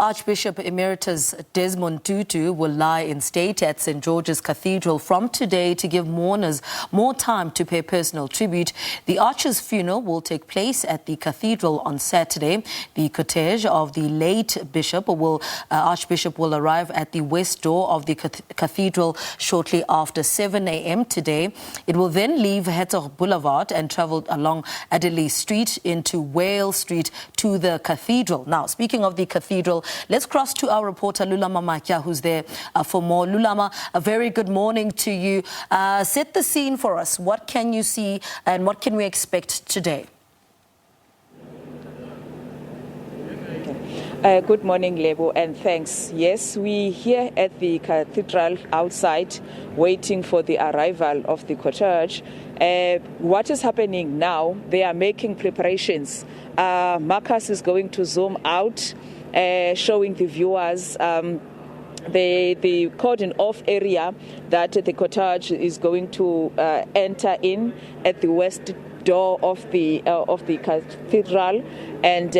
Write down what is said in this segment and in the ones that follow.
Archbishop Emeritus Desmond Tutu will lie in state at St. George's Cathedral from today to give mourners more time to pay personal tribute. The Arch's funeral will take place at the Cathedral on Saturday. The cortege of the late Archbishop will arrive at the west door of the Cathedral shortly after 7 a.m. today. It will then leave Hertzog Boulevard and travel along Adderley Street into Wale Street to the Cathedral. Now, speaking of the Cathedral, let's cross to our reporter Lulama Makia, who's there for more. Lulama, a very good morning to you. Set the scene for us. What can you see and what can we expect today? Good morning, Lebo, and thanks. Yes, we're here at the Cathedral outside waiting for the arrival of the cortege. What is happening now, they are making preparations. Marcus is going to zoom out, showing the viewers the cordon off area that the cortege is going to enter in at the west door of the cathedral, and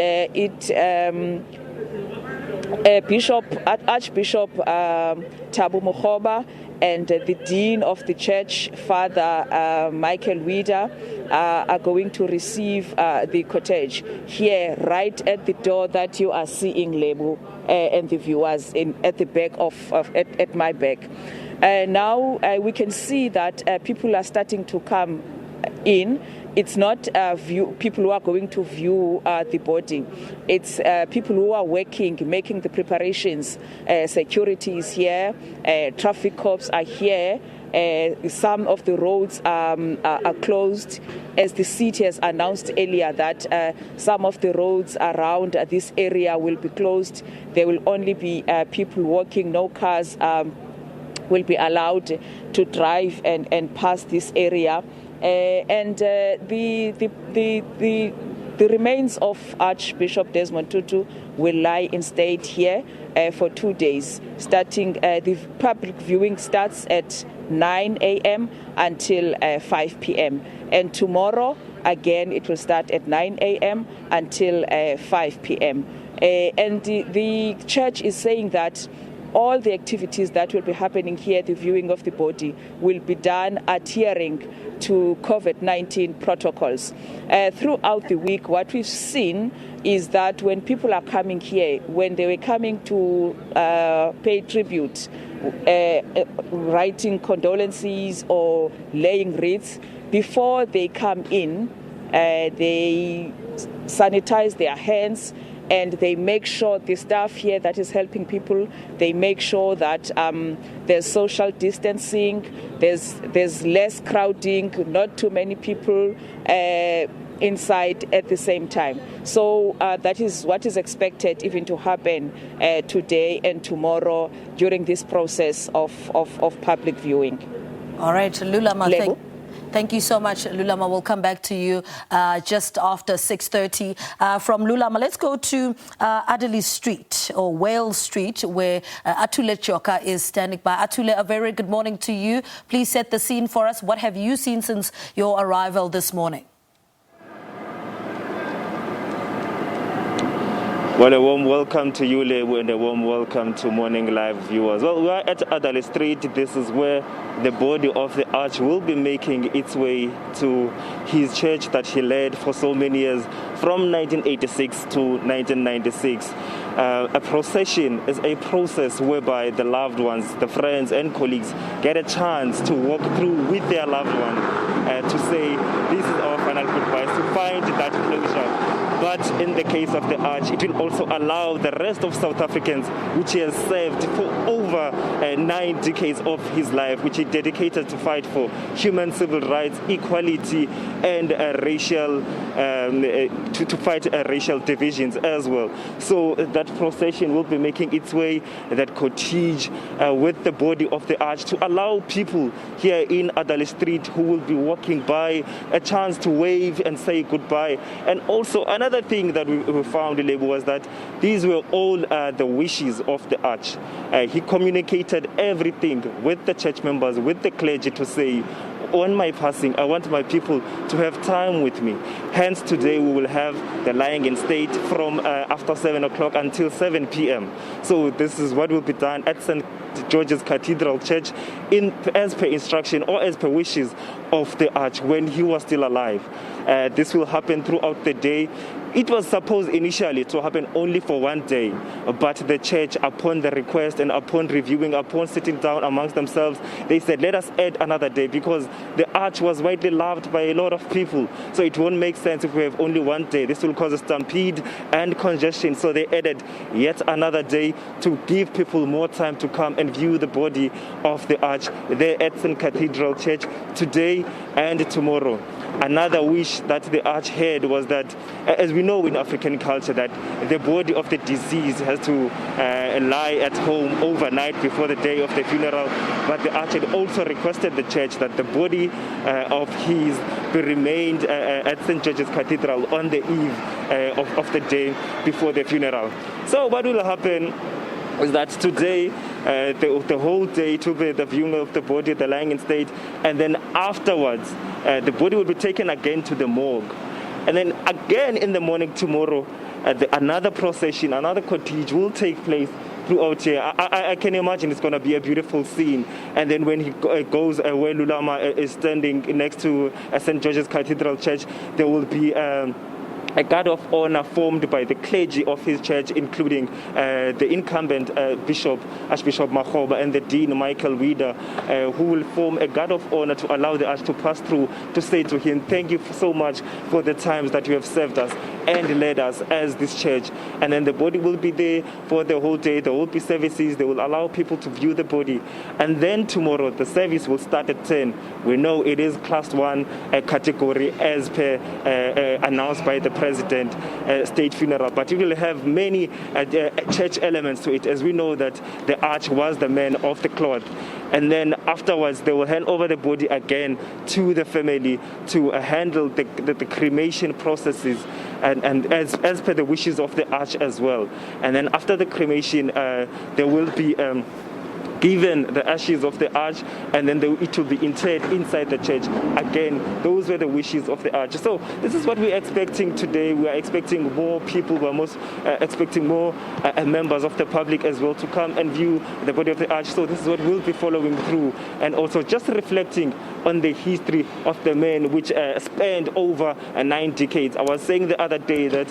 Archbishop Thabo Mokgoba and the Dean of the Church, Father Michael Wieder, are going to receive the cortege here, right at the door that you are seeing, Lebo, and the viewers at the back at my back. Now we can see that people are starting to come in. It's not people who are going to view the body. It's people who are working, making the preparations. Security is here. Traffic cops are here. Some of the roads are closed, as the city has announced earlier that some of the roads around this area will be closed. There will only be people walking. No cars will be allowed to drive and pass this area. And the remains of Archbishop Desmond Tutu will lie in state here for 2 days. Starting the public viewing starts at 9 a.m. until 5 p.m. And tomorrow, again, it will start at 9 a.m. until 5 p.m. And the church is saying that all the activities that will be happening here, the viewing of the body, will be done adhering to COVID-19 protocols. Throughout the week, what we've seen is that when people are coming here, when they were coming to pay tribute, writing condolences or laying wreaths, before they come in, they sanitize their hands, and they make sure the staff here that is helping people, they make sure that there's social distancing, there's less crowding, not too many people inside at the same time. So that is what is expected even to happen today and tomorrow during this process of public viewing. All right, Lulama, thank you so much, Lulama. We'll come back to you just after 6:30. From Lulama, let's go to Adderley Street or Wale Street, where Atule Choka is standing by. Atule, a very good morning to you. Please set the scene for us. What have you seen since your arrival this morning? Well, a warm welcome to you, Lebo, and a warm welcome to Morning Live viewers. Well, we are at Adderley Street. This is where the body of the Arch will be making its way to his church that he led for so many years, from 1986 to 1996. A procession is a process whereby the loved ones, the friends and colleagues get a chance to walk through with their loved one to say, this is our final goodbyes, to find that closure. But in the case of the Arch, it will also allow the rest of South Africans, which he has served for over 9 decades of his life, which he dedicated to fight for human civil rights, equality, and to fight racial divisions as well. So that procession will be making its way, that cortege with the body of the Arch, to allow people here in Adderley Street who will be walking by a chance to wave and say goodbye. And also another thing that we found, Lebo, was that these were all the wishes of the Arch. He communicated everything with the church members, with the clergy, to say on my passing, I want my people to have time with me. Hence, today we will have the lying in state from after 7 o'clock until 7 p.m. So this is what will be done at St. George's Cathedral Church as per instruction or as per wishes of the Arch when he was still alive. This will happen throughout the day. It was supposed initially to happen only for one day, but the church, upon the request and upon reviewing, upon sitting down amongst themselves, they said, let us add another day because the Arch was widely loved by a lot of people. So it won't make sense if we have only one day. This will cause a stampede and congestion. So they added yet another day to give people more time to come and view the body of the Arch there at St. Cathedral Church today and tomorrow. Another wish that the Arch had was that, as we know in African culture, that the body of the deceased has to lie at home overnight before the day of the funeral. But the Arch had also requested the church that the body of his be remained at St. George's Cathedral on the eve of the day before the funeral. So what will happen is that today, the whole day to be the viewing of the body, the lying in state, and then afterwards, the body will be taken again to the morgue. And then again in the morning tomorrow, another procession, another cortege will take place throughout here. I can imagine it's going to be a beautiful scene. And then when he goes where Lulama is standing next to St. George's Cathedral Church, there will be a guard of honor formed by the clergy of his church, including the incumbent Bishop, Archbishop Makgoba, and the Dean, Michael Wale, who will form a guard of honor to allow the Arch to pass through to say to him, thank you so much for the times that you have served us and led us as this church. And then the body will be there for the whole day. There will be services. They will allow people to view the body. And then tomorrow, the service will start at 10. We know it is class 1 category as per announced by the President, state funeral, but it will have many church elements to it, as we know that the Arch was the man of the cloth. And then afterwards, they will hand over the body again to the family to handle the cremation processes, and as per the wishes of the Arch as well. And then after the cremation, there will be given the ashes of the Arch, and then it will be interred inside the church. Again, those were the wishes of the Arch. So this is what we're expecting today. We are expecting more people. We're most expecting more members of the public as well to come and view the body of the Arch. So this is what we'll be following through, and also just reflecting on the history of the man, which spanned over 9 decades. I was saying the other day that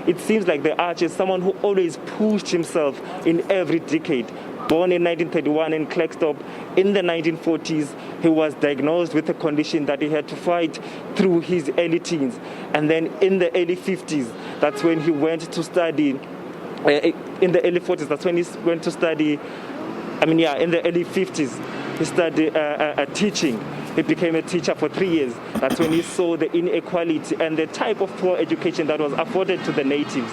it seems like the Arch is someone who always pushed himself in every decade. Born in 1931 in Klerksdorp, in the 1940s, he was diagnosed with a condition that he had to fight through his early teens. And then in the early 50s, that's when he went to study. In the early 40s, that's when he went to study. In the early 50s, he studied teaching. He became a teacher for 3 years. That's when he saw the inequality and the type of poor education that was afforded to the natives.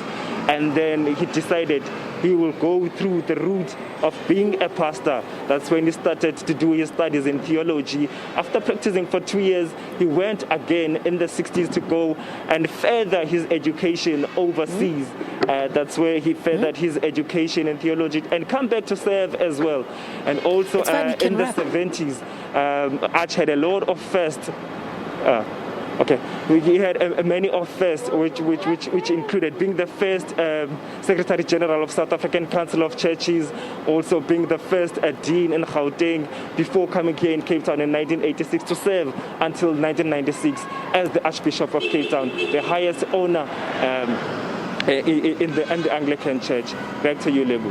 And then he decided he will go through the route of being a pastor. That's when he started to do his studies in theology. After practicing for 2 years, he went again in the 60s to go and further his education overseas. That's where he furthered his education in theology and come back to serve as well. And also in the 70s, Arch had a lot of firsts. He had many of firsts, which included being the first Secretary General of South African Council of Churches, also being the first Dean in Gauteng, before coming here in Cape Town in 1986 to serve until 1996 as the Archbishop of Cape Town, the highest honor in the Anglican Church. Back to you, Lebu.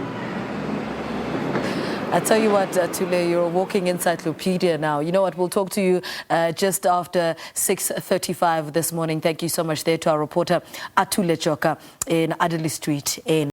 I tell you what, Tule, you're a walking encyclopedia now. You know what, we'll talk to you just after 6:35 this morning. Thank you so much there to our reporter, Atule Choka in Adderley Street in